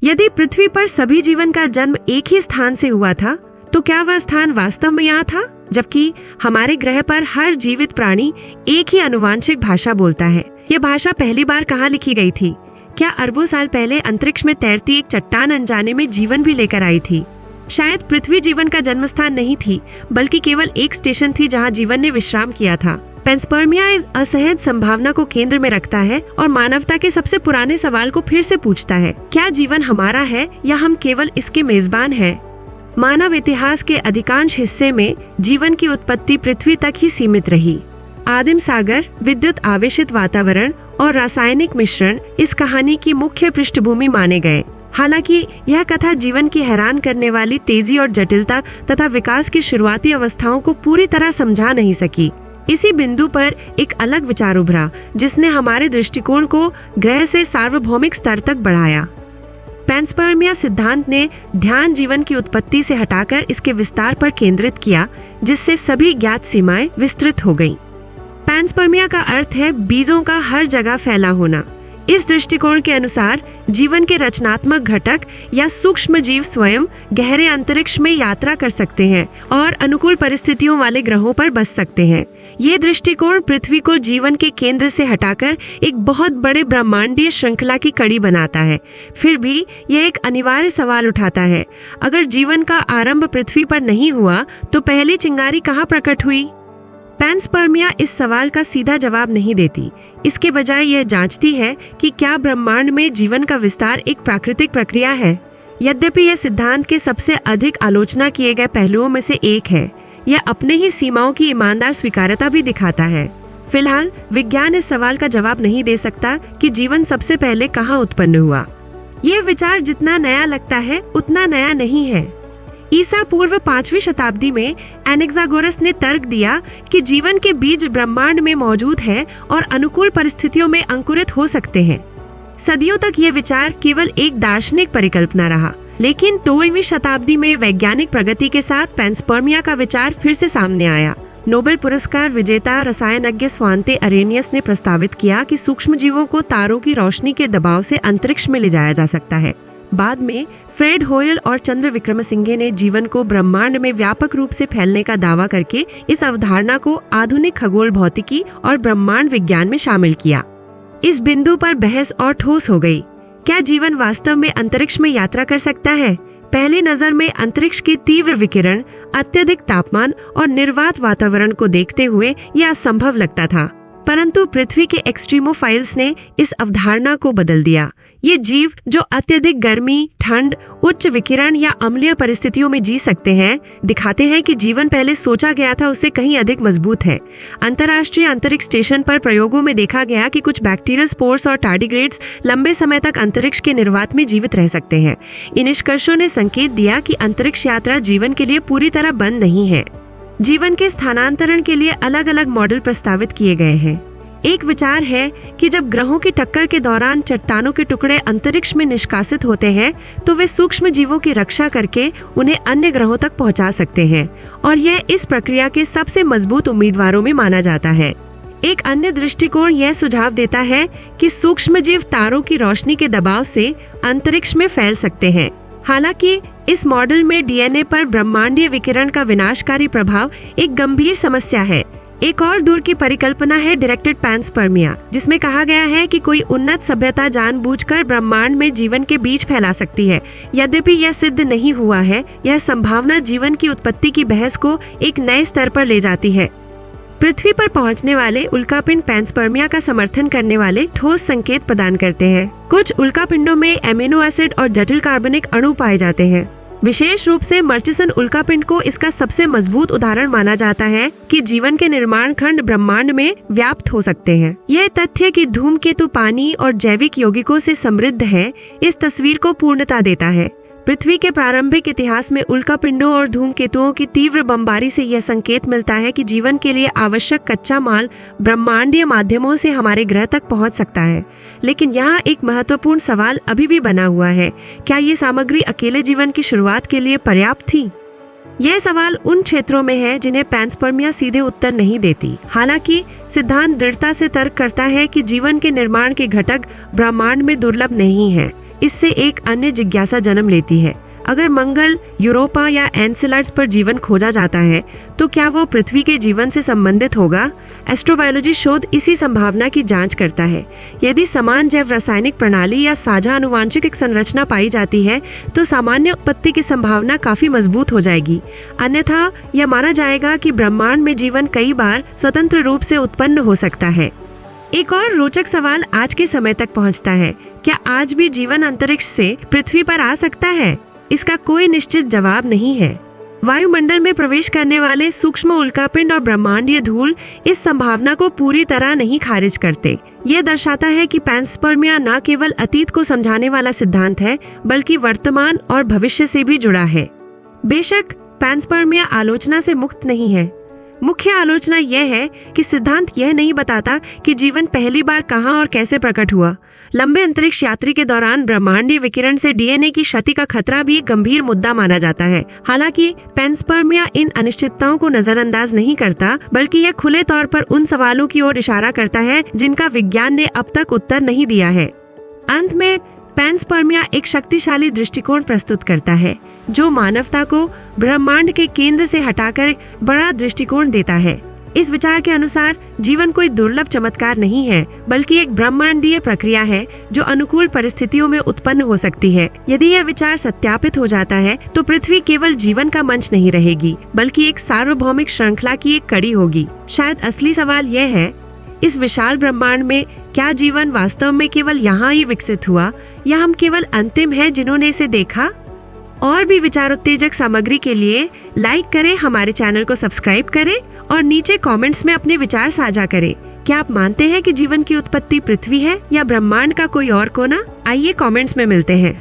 यदि पृथ्वी पर सभी जीवन का जन्म एक ही स्थान से हुआ था, तो क्या वह स्थान वास्तव में यहाँ था? जबकि हमारे ग्रह पर हर जीवित प्राणी एक ही आनुवांशिक भाषा बोलता है। यह भाषा पहली बार कहाँ लिखी गई थी? क्या अरबों साल पहले अंतरिक्ष में तैरती एक चट्टान अनजाने में जीवन भी लेकर आई थी? शायद पृथ्वी जीवन का जन्म स्थान नहीं थी, बल्कि केवल एक स्टेशन थी जहाँ जीवन ने विश्राम किया था। पेंसपर्मिया इस असहज संभावना को केंद्र में रखता है और मानवता के सबसे पुराने सवाल को फिर से पूछता है, क्या जीवन हमारा है या हम केवल इसके मेजबान हैं? मानव इतिहास के अधिकांश हिस्से में जीवन की उत्पत्ति पृथ्वी तक ही सीमित रही। आदिम सागर, विद्युत आवेशित वातावरण और रासायनिक मिश्रण इस कहानी की मुख्य पृष्ठभूमि माने गए। हालांकि यह कथा जीवन की हैरान करने वाली तेजी और जटिलता तथा विकास की शुरुआती अवस्थाओं को पूरी तरह समझा नहीं सकी। इसी बिंदु पर एक अलग विचार उभरा, जिसने हमारे दृष्टिकोण को ग्रह से सार्वभौमिक स्तर तक बढ़ाया। पेंसपर्मिया सिद्धांत ने ध्यान जीवन की उत्पत्ति से हटाकर इसके विस्तार पर केंद्रित किया, जिससे सभी ज्ञात सीमाएं विस्तृत हो गईं। पेंसपर्मिया का अर्थ है बीजों का हर जगह फैला होना। इस दृष्टिकोण के अनुसार जीवन के रचनात्मक घटक या सूक्ष्म जीव स्वयं गहरे अंतरिक्ष में यात्रा कर सकते हैं और अनुकूल परिस्थितियों वाले ग्रहों पर बस सकते हैं। ये दृष्टिकोण पृथ्वी को जीवन के केंद्र से हटाकर एक बहुत बड़े ब्रह्मांडीय श्रृंखला की कड़ी बनाता है। फिर भी यह एक अनिवार्य सवाल उठाता है, अगर जीवन का आरंभ पृथ्वी पर नहीं हुआ तो पहली चिंगारी कहाँ प्रकट हुई? पेंसपर्मिया इस सवाल का सीधा जवाब नहीं देती। इसके बजाय यह जांचती है कि क्या ब्रह्मांड में जीवन का विस्तार एक प्राकृतिक प्रक्रिया है। यद्यपि यह सिद्धांत के सबसे अधिक आलोचना किए गए पहलुओं में से एक है, यह अपने ही सीमाओं की ईमानदार स्वीकार्यता भी दिखाता है। फिलहाल विज्ञान इस सवाल का जवाब नहीं दे सकता कि जीवन सबसे पहले कहाँ उत्पन्न हुआ। यह विचार जितना नया लगता है उतना नया नहीं है। ईसा पूर्व 5वीं शताब्दी में एनेक्सागोरस ने तर्क दिया कि जीवन के बीज ब्रह्मांड में मौजूद है और अनुकूल परिस्थितियों में अंकुरित हो सकते हैं। सदियों तक यह विचार केवल एक दार्शनिक परिकल्पना रहा, लेकिन 16वीं शताब्दी में वैज्ञानिक प्रगति के साथ पेंसपर्मिया का विचार फिर से सामने आया। नोबेल पुरस्कार विजेता रसायनज्ञ स्वांते अरेनियस ने प्रस्तावित किया कि सूक्ष्म जीवों को तारों की रोशनी के दबाव से अंतरिक्ष में ले जाया जा सकता है। बाद में फ्रेड होयल और चंद्र विक्रमसिंघे ने जीवन को ब्रह्मांड में व्यापक रूप से फैलने का दावा करके इस अवधारणा को आधुनिक खगोल भौतिकी और ब्रह्मांड विज्ञान में शामिल किया। इस बिंदु पर बहस और ठोस हो गई। क्या जीवन वास्तव में अंतरिक्ष में यात्रा कर सकता है? पहली नजर में अंतरिक्ष की तीव्र विकिरण, अत्यधिक तापमान और निर्वात वातावरण को देखते हुए यह असंभव लगता था, परंतु पृथ्वी के एक्सट्रीमोफाइल्स ने इस अवधारणा को बदल दिया। ये जीव जो अत्यधिक गर्मी, ठंड, उच्च विकिरण या अम्लीय परिस्थितियों में जी सकते हैं, दिखाते हैं कि जीवन पहले सोचा गया था उससे कहीं अधिक मजबूत है। अंतर्राष्ट्रीय अंतरिक्ष स्टेशन पर प्रयोगों में देखा गया कि कुछ बैक्टीरियल स्पोर्स और टार्डिग्रेड्स लंबे समय तक अंतरिक्ष के निर्वात में जीवित रह सकते हैं। इन निष्कर्षों ने संकेत दिया कि अंतरिक्ष यात्रा जीवन के लिए पूरी तरह बंद नहीं है। जीवन के स्थानांतरण के लिए अलग अलग मॉडल प्रस्तावित किए गए हैं। एक विचार है कि जब ग्रहों की टक्कर के दौरान चट्टानों के टुकड़े अंतरिक्ष में निष्कासित होते हैं, तो वे सूक्ष्म जीवों की रक्षा करके उन्हें अन्य ग्रहों तक पहुंचा सकते हैं, और यह इस प्रक्रिया के सबसे मजबूत उम्मीदवारों में माना जाता है। एक अन्य दृष्टिकोण यह सुझाव देता है कि सूक्ष्म जीव तारों की रोशनी के दबाव से अंतरिक्ष में फैल सकते हैं। हालांकि इस मॉडल में डीएनए पर ब्रह्मांडीय विकिरण का विनाशकारी प्रभाव एक गंभीर समस्या है। एक और दूर की परिकल्पना है डायरेक्टेड पेंसपर्मिया, जिसमें कहा गया है कि कोई उन्नत सभ्यता जानबूझकर ब्रह्मांड में जीवन के बीज फैला सकती है। यद्यपि यह सिद्ध नहीं हुआ है, यह संभावना जीवन की उत्पत्ति की बहस को एक नए स्तर पर ले जाती है। पृथ्वी पर पहुंचने वाले उल्कापिंड पेंसपर्मिया का समर्थन करने वाले ठोस संकेत प्रदान करते हैं। कुछ उल्कापिंडों में एमिनो एसिड और जटिल कार्बनिक अणु पाए जाते हैं। विशेष रूप से मर्चिसन उल्कापिंड को इसका सबसे मजबूत उदाहरण माना जाता है कि जीवन के निर्माण खंड ब्रह्मांड में व्याप्त हो सकते हैं। यह तथ्य कि धूमकेतु पानी और जैविक यौगिकों से समृद्ध है, इस तस्वीर को पूर्णता देता है। पृथ्वी के प्रारंभिक इतिहास में उल्कापिंडों और धूमकेतुओं की तीव्र बमबारी से यह संकेत मिलता है कि जीवन के लिए आवश्यक कच्चा माल ब्रह्मांडीय माध्यमों से हमारे ग्रह तक पहुंच सकता है। लेकिन यहाँ एक महत्वपूर्ण सवाल अभी भी बना हुआ है, क्या ये सामग्री अकेले जीवन की शुरुआत के लिए पर्याप्त थी? यह सवाल उन क्षेत्रों में है जिन्हें पेंसपर्मिया सीधे उत्तर नहीं देती। हालांकि सिद्धांत दृढ़ता से तर्क करता है कि जीवन के निर्माण के घटक ब्रह्मांड में दुर्लभ नहीं है। इससे एक अन्य जिज्ञासा जन्म लेती है। अगर मंगल, यूरोपा या एनसेलड्स पर जीवन खोजा जाता है तो क्या वो पृथ्वी के जीवन से संबंधित होगा? एस्ट्रोबायोलॉजी शोध इसी संभावना की जांच करता है। यदि समान जैव रासायनिक प्रणाली या साझा आनुवांशिक एक संरचना पाई जाती है तो सामान्य उत्पत्ति की संभावना काफी मजबूत हो जाएगी। अन्यथा यह माना जाएगा कि ब्रह्मांड में जीवन कई बार स्वतंत्र रूप से उत्पन्न हो सकता है। एक और रोचक सवाल आज के समय तक पहुंचता है, क्या आज भी जीवन अंतरिक्ष से पृथ्वी पर आ सकता है? इसका कोई निश्चित जवाब नहीं है। वायुमंडल में प्रवेश करने वाले सूक्ष्म उल्कापिंड और ब्रह्मांडीय धूल इस संभावना को पूरी तरह नहीं खारिज करते। यह दर्शाता है कि पैंस्पर्मिया न केवल अतीत को समझाने वाला सिद्धांत है, बल्कि वर्तमान और भविष्य से भी जुड़ा है। बेशक पैंस्पर्मिया आलोचना से मुक्त नहीं है। मुख्य आलोचना यह है कि सिद्धांत यह नहीं बताता कि जीवन पहली बार कहां और कैसे प्रकट हुआ। लंबे अंतरिक्ष यात्री के दौरान ब्रह्मांडीय विकिरण से डीएनए की क्षति का खतरा भी एक गंभीर मुद्दा माना जाता है। हालांकि पैंस्पर्मिया इन अनिश्चितताओं को नजरअंदाज नहीं करता, बल्कि यह खुले तौर पर उन सवालों की ओर इशारा करता है जिनका विज्ञान ने अब तक उत्तर नहीं दिया है। अंत में पैंस्पर्मिया एक शक्तिशाली दृष्टिकोण प्रस्तुत करता है जो मानवता को ब्रह्मांड के केंद्र से हटाकर बड़ा दृष्टिकोण देता है। इस विचार के अनुसार जीवन कोई दुर्लभ चमत्कार नहीं है, बल्कि एक ब्रह्मांडीय प्रक्रिया है जो अनुकूल परिस्थितियों में उत्पन्न हो सकती है। यदि यह विचार सत्यापित हो जाता है तो पृथ्वी केवल जीवन का मंच नहीं रहेगी, बल्कि एक सार्वभौमिक श्रृंखला की एक कड़ी होगी। शायद असली सवाल यह है, इस विशाल ब्रह्मांड में क्या जीवन वास्तव में केवल यहाँ ही विकसित हुआ, या हम केवल अंतिम हैं जिन्होंने इसे देखा? और भी विचार उत्तेजक सामग्री के लिए लाइक करें, हमारे चैनल को सब्सक्राइब करें और नीचे कमेंट्स में अपने विचार साझा करें। क्या आप मानते हैं कि जीवन की उत्पत्ति पृथ्वी है या ब्रह्मांड का कोई और कोना? आइए कमेंट्स में मिलते हैं।